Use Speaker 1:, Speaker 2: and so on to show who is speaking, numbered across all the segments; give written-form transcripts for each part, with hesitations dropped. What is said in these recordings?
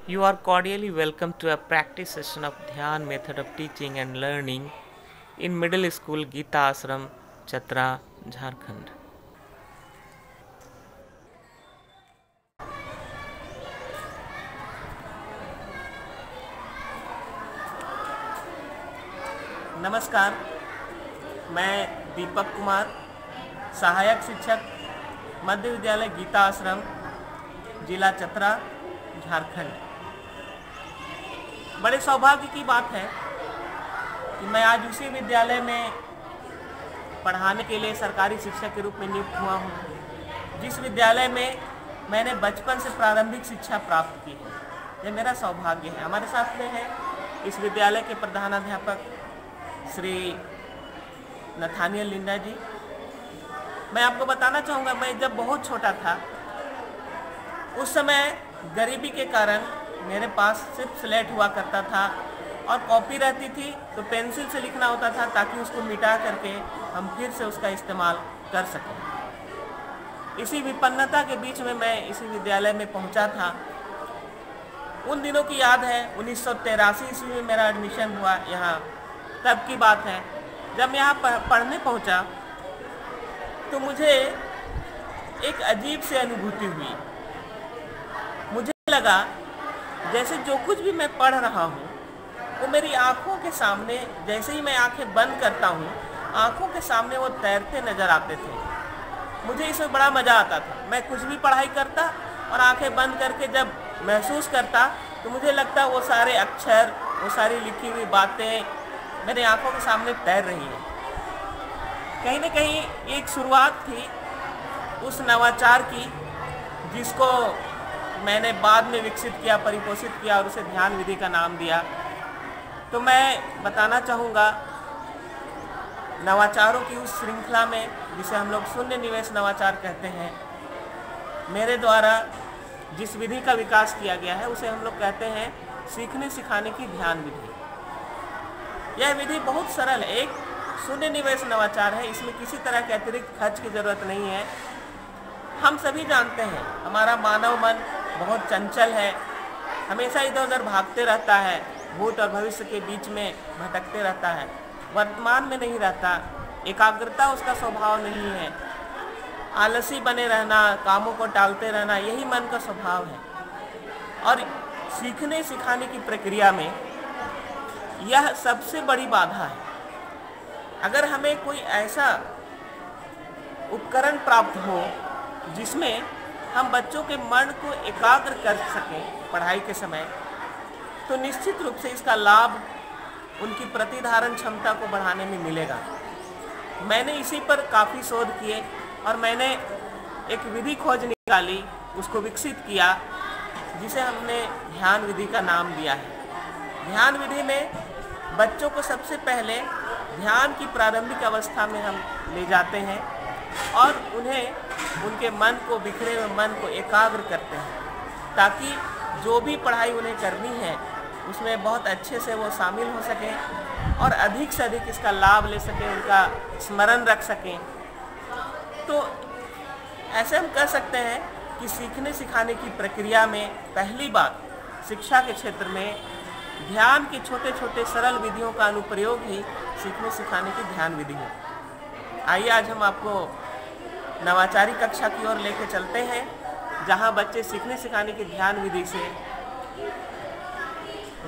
Speaker 1: You are cordially welcome to a practice session of Dhyan method of teaching and learning in Middle School Gita Ashram, Chatra, Jharkhand. नमस्कार, मैं दीपक कुमार, सहायक शिक्षक मध्य विद्यालय गीता आश्रम, जिला चतरा, झारखंड। बड़े सौभाग्य की बात है कि मैं आज उसी विद्यालय में पढ़ाने के लिए सरकारी शिक्षक के रूप में नियुक्त हुआ हूँ, जिस विद्यालय में मैंने बचपन से प्रारंभिक शिक्षा प्राप्त की है। यह मेरा सौभाग्य है। हमारे साथ में है इस विद्यालय के प्रधानाध्यापक श्री नथानियल लिंडा जी। मैं आपको बताना चाहूँगा, मैं जब बहुत छोटा था उस समय गरीबी के कारण मेरे पास सिर्फ स्लेट हुआ करता था और कॉपी रहती थी तो पेंसिल से लिखना होता था ताकि उसको मिटा करके हम फिर से उसका इस्तेमाल कर सकें। इसी विपन्नता के बीच में मैं इसी विद्यालय में पहुंचा था। उन दिनों की याद है, 1983 ईस्वी में मेरा एडमिशन हुआ यहाँ। तब की बात है जब मैं यहाँ पढ़ने पहुँचा तो मुझे एक अजीब सी अनुभूति हुई। मुझे लगा जैसे जो कुछ भी मैं पढ़ रहा हूँ वो मेरी आँखों के सामने, जैसे ही मैं आँखें बंद करता हूँ आँखों के सामने वो तैरते नज़र आते थे। मुझे इसमें बड़ा मज़ा आता था। मैं कुछ भी पढ़ाई करता और आँखें बंद करके जब महसूस करता तो मुझे लगता वो सारे अक्षर, वो सारी लिखी हुई बातें मेरे आँखों के सामने तैर रही हैं। कहीं ना कहीं एक शुरुआत थी उस नवाचार की जिसको मैंने बाद में विकसित किया, परिपोषित किया और उसे ध्यान विधि का नाम दिया। तो मैं बताना चाहूँगा, नवाचारों की उस श्रृंखला में जिसे हम लोग शून्य निवेश नवाचार कहते हैं, मेरे द्वारा जिस विधि का विकास किया गया है उसे हम लोग कहते हैं सीखने सिखाने की ध्यान विधि। यह विधि बहुत सरल है, एक शून्य निवेश नवाचार है। इसमें किसी तरह के अतिरिक्त खर्च की ज़रूरत नहीं है। हम सभी जानते हैं हमारा मानव मन बहुत चंचल है, हमेशा इधर उधर भागते रहता है, भूत और भविष्य के बीच में भटकते रहता है, वर्तमान में नहीं रहता, एकाग्रता उसका स्वभाव नहीं है, आलसी बने रहना, कामों को टालते रहना, यही मन का स्वभाव है। और सीखने सिखाने की प्रक्रिया में यह सबसे बड़ी बाधा है। अगर हमें कोई ऐसा उपकरण प्राप्त हो जिसमें हम बच्चों के मन को एकाग्र कर सकें पढ़ाई के समय, तो निश्चित रूप से इसका लाभ उनकी प्रतिधारण क्षमता को बढ़ाने में मिलेगा। मैंने इसी पर काफ़ी शोध किए और मैंने एक विधि खोज निकाली, उसको विकसित किया, जिसे हमने ध्यान विधि का नाम दिया है। ध्यान विधि में बच्चों को सबसे पहले ध्यान की प्रारंभिक अवस्था में हम ले जाते हैं और उन्हें उनके मन को, बिखरे हुए मन को एकाग्र करते हैं ताकि जो भी पढ़ाई उन्हें करनी है उसमें बहुत अच्छे से वो शामिल हो सकें और अधिक से अधिक इसका लाभ ले सकें, उनका स्मरण रख सकें। तो ऐसे हम कह सकते हैं कि सीखने सिखाने की प्रक्रिया में पहली बात शिक्षा के क्षेत्र में ध्यान के छोटे छोटे सरल विधियों का अनुप्रयोग ही सीखने सिखाने की ध्यान विधि है। आइए आज हम आपको नवाचारी कक्षा की ओर लेके चलते हैं, जहां बच्चे सीखने सिखाने की ध्यान विधि से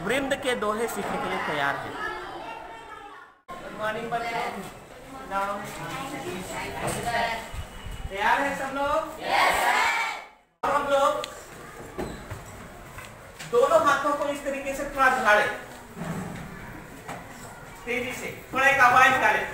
Speaker 1: वृंद के दोहे सीखने के लिए तैयार हैं। गुड मॉर्निंग बच्चों, तैयार हैं सब लोग? और हम लोग दोनों हाथों को इस तरीके से थोड़ा झाड़े, तेजी से थोड़ा एक आवाज निकाले।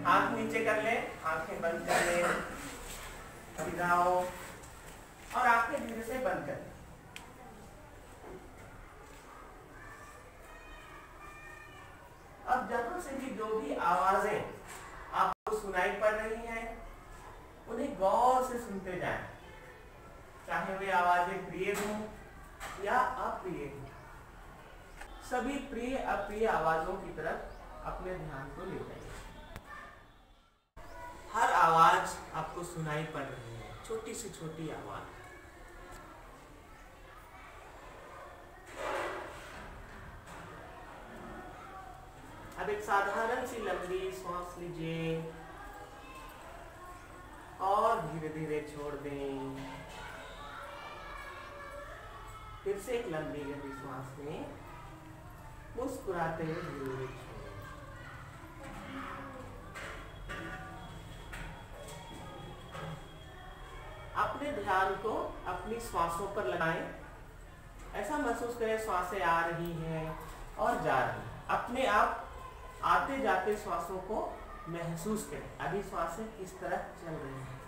Speaker 1: हाथ नीचे कर ले, आंखें बंद कर ले, सीधा हो और आंखें धीरे से बंद कर ले। अब जहां से भी जो भी आवाजें आपको सुनाई पड़ रही हैं उन्हें गौर से सुनते जाएं। चाहे वे आवाजें प्रिय हों या अप्रिय हों, सभी प्रिय अप्रिय आवाजों की तरफ अपने ध्यान को ले जाइए। हर आवाज आपको सुनाई पड़ रही है, छोटी से छोटी आवाज। अब एक साधारण सी लंबी सांस लीजिए और धीरे धीरे छोड़ दें। फिर से एक लंबी गहरी सांस लें, मुस्कुराते हुए धीरे धीरे छोड़ें। अपने ध्यान को अपनी श्वासों पर लगाएं। ऐसा महसूस करें श्वासें आ रही हैं और जा रही हैं। अपने आप आते जाते श्वासों को महसूस करें। अभी श्वासें किस तरह चल रही हैं।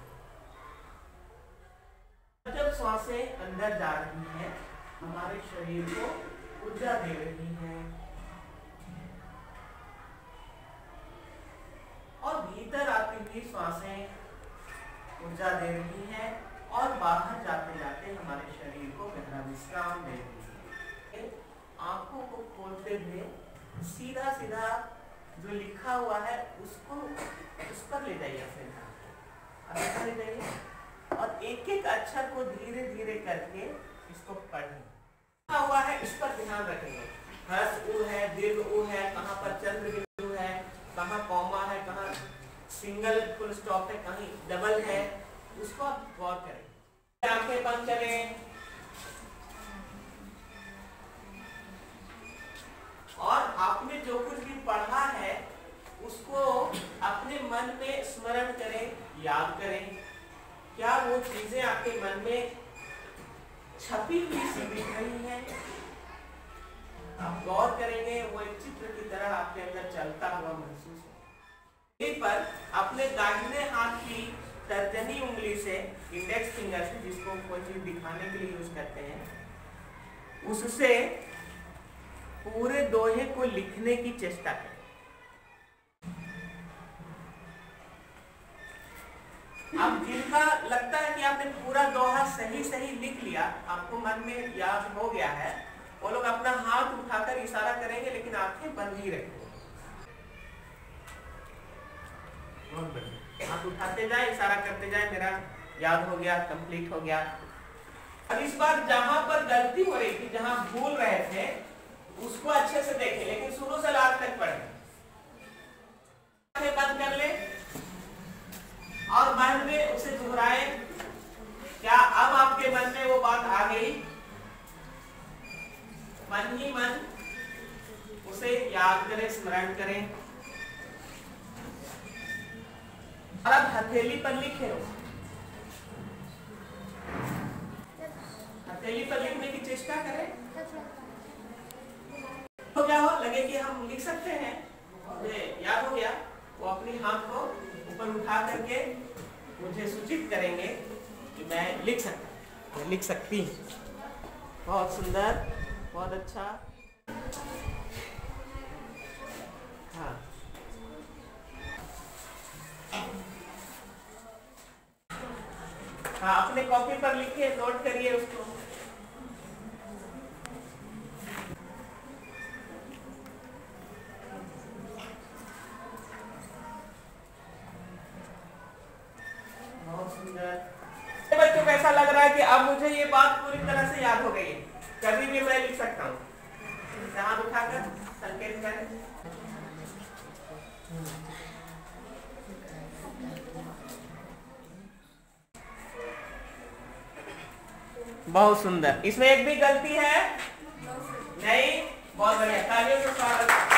Speaker 1: जब श्वासें अंदर जा रही हैं, हमारे शरीर को ऊर्जा दे रही हैं और भीतर आती हुई श्वासें ऊर्जा दे रही हैं और बाहर जाते जाते हमारे शरीर को गहरा विश्राम दे रही है। आंखों को खोलते हुए सीधा सीधा जो लिखा हुआ है उसको उस पर ले जाइए अपने ध्यान, ले जाइए और एक एक अक्षर को धीरे धीरे करके इसको पढ़ें। लिखा हुआ है इस पर ध्यान रखेंगे। ह्रस्व उ है, दीर्घ उ है, कहाँ पर चंद्र बिंदु है, कहाँ कॉमा है, कहाँ सिंगल फुल स्टॉप है, कहीं डबल है, उसको आप गौर करें। आंखें बंद करें और आपने जो कुछ भी पढ़ा है उसको अपने मन में स्मरण करें, याद करें। क्या वो चीजें आपके मन में छपी हुई सी दिख रही हैं? आप गौर करेंगे, वो एक चित्र की तरह आपके अंदर चलता हुआ महसूस हो। पर अपने दाहिने हाथ की तर्जनी उंगली से, इंडेक्स फिंगर से, जिसको कोई चीज दिखाने के लिए यूज करते हैं, उससे पूरे दोहे को लिखने की चेष्टा करें। अब जिनका लगता है कि आपने पूरा दोहा सही सही लिख लिया, आपको मन में याद हो गया है, वो लोग अपना हाथ उठाकर इशारा करेंगे, लेकिन आंखें बंद ही रखेंगे। हाथ उठाते जाए, इशारा करते जाए, मेरा याद हो गया, कंप्लीट हो गया। अब इस बार जहां पर गलती हो रही थी, जहां भूल रहे थे, उसको अच्छे से देखें, लेकिन शुरू से लास्ट तक पढ़ें। आंखें बंद कर ले और मन में उसे दोहराएं। क्या अब आपके मन में वो बात आ गई? मन ही मन उसे याद करें, स्मरण करें। और अब हथेली पर लिखे, हथेली पर लिखने की चेष्टा करें। तो क्या हो लगे कि हम लिख सकते हैं, मुझे याद हो गया, वो अपनी हाथ को ऊपर उठा करके मुझे सूचित करेंगे कि मैं लिख सकता, मैं लिख सकती हूँ। बहुत सुंदर, बहुत अच्छा। हाँ, हाँ, अपने कॉपी पर लिखिए, नोट करिए उसको। बच्चों को ऐसा लग रहा है कि अब मुझे ये बात पूरी तरह से याद हो गई है, कभी भी मैं लिख सकता हूँ। हाथ उठाकर संकेत करें। बहुत सुंदर। इसमें एक भी गलती है नहीं? बहुत बढ़िया, तालियों से स्वागत।